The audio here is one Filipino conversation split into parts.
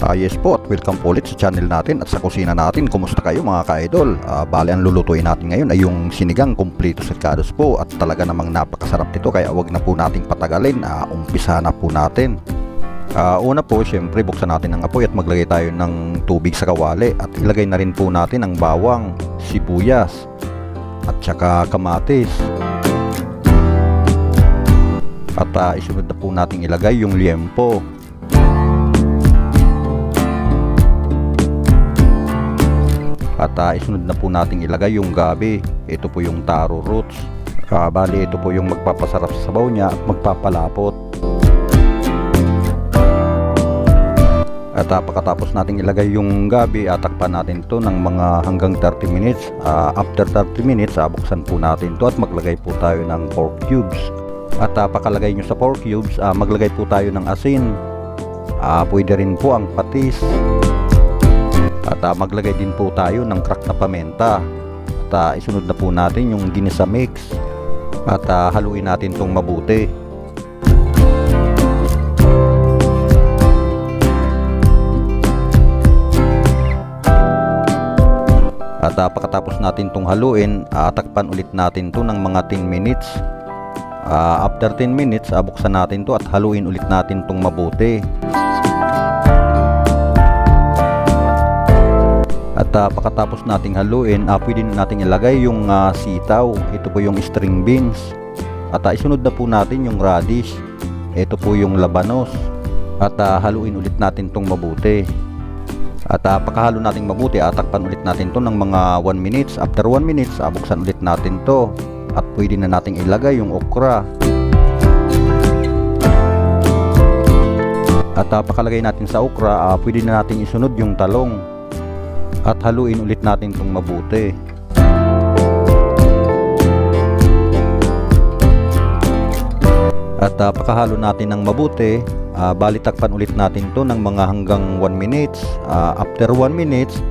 Yes po, at welcome po ulit sa channel natin at sa kusina natin. Kumusta kayo mga ka-idol? Bale, ang lulutuin natin ngayon ay yung sinigang kumpleto sirkados po, at talaga namang napakasarap nito, kaya wag na po nating patagalin. Umpisa na po natin. Una po, syempre buksan natin ang apoy at maglagay tayo ng tubig sa kawali, at ilagay na rin po natin ang bawang, sibuyas at saka kamatis. At isunod na po natin ilagay yung liempo. At isunod na po natin ilagay yung gabi. Ito po yung taro roots. Bali, ito po yung magpapasarap sa sabaw niya at magpapalapot. At pagkatapos natin ilagay yung gabi, takpan natin to ng mga hanggang 30 minutes. After 30 minutes, buksan po natin to at maglagay po tayo ng pork cubes. At pakalagay nyo sa pork cubes, maglagay po tayo ng asin. Pwede rin po ang patis. At maglagay din po tayo ng crack na pamenta. At isunod na po natin yung ginisa mix. At haluin natin itong mabuti. At pagkatapos natin itong haluin, takpan ulit natin to ng mga 10 minutes. After 10 minutes, buksan natin to at haluin ulit natin itong mabuti. At pagkatapos nating haluin, pwede na nating ilagay yung sitaw. Ito po yung string beans. At isunod na po natin yung radish. Ito po yung labanos. At haluin ulit natin itong mabuti. At pagkahalo nating mabuti, takpan ulit natin to ng mga 1 minutes. After 1 minutes, buksan ulit natin to. At pwede na nating ilagay yung okra. At pakalagay natin sa okra, pwede na nating isunod yung talong. At haluin ulit natin itong mabuti. At pagkahalo natin ng mabuti, balitakpan ulit natin to ng mga hanggang 1 minutes. After 1 minutes,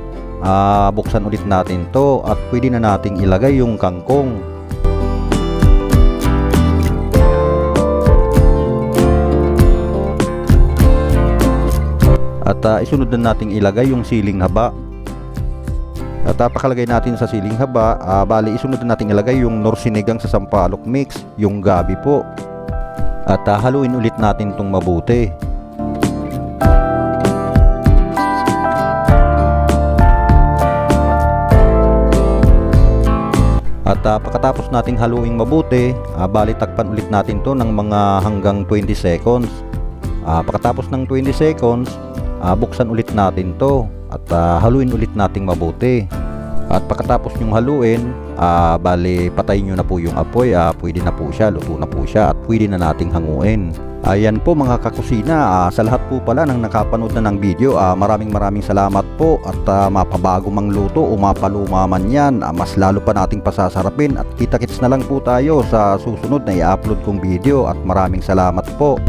buksan ulit natin to at pwede na nating ilagay yung kangkong. At isunod na nating ilagay yung siling haba. At pakalagay natin sa siling haba, bali isunod na natin ilagay yung nor sinigang sa sampalok mix, yung gabi po. At haluin ulit natin itong mabuti. At pagkatapos nating haluin mabuti, bali takpan ulit natin to ng mga hanggang 20 seconds. Pagkatapos ng 20 seconds, buksan ulit natin to at haluin ulit nating mabuti. At pagkatapos nyong haluin, bali patayin nyo na po yung apoy. Pwede na po siya, luto na po siya at pwede na nating hanguin. Ayan po mga kakusina, sa lahat po pala ng nakapanood na ng video, maraming salamat po. At mapabago mang luto o mapaluma man yan, mas lalo pa nating pasasarapin. At kita-kits na lang po tayo sa susunod na i-upload kong video. At maraming salamat po.